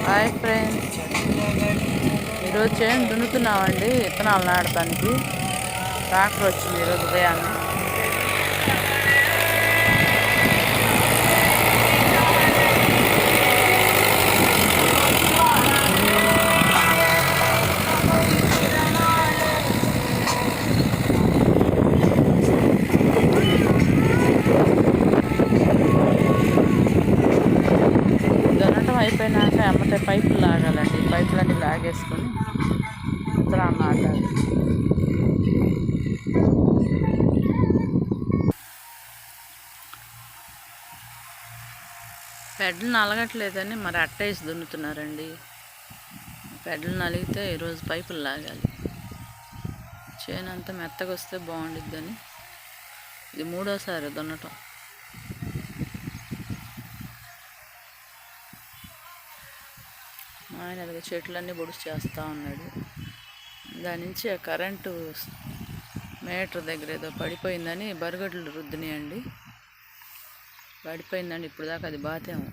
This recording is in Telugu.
హాయ్ ఫ్రెండ్స్, ఈరోజు చేను దున్నుతున్నామండి. విత్తనాలు నాటడానికి ట్రాక్టర్ వచ్చింది ఈరోజు ఉదయాన్నే. దున్నటం అయిపోయినాక అమ్మటే పైపులు లాగాలండి. పైపులన్నీ లాగేసుకొని విత్తనాలు నాటాలి. పెడ్లు నలగట్లేదని మరి అట్టేసి దున్నుతున్నారండి. పెడ్లు నలిగితే ఈరోజు పైపులు లాగాలి. చేను అంతా మెత్తగా వస్తే బాగుండిద్దని ఇది మూడోసారి దున్నటం. ఆయన అదిగా చెట్లన్నీ పొడుసు చేస్తూ ఉన్నాడు. దాని నుంచి ఆ కరెంటు మీటర్ దగ్గర ఏదో పడిపోయిందని బరుగడ్లు రుద్దినాయండి. పడిపోయిందండి, ఇప్పుడు దాకా అది బాతేమో.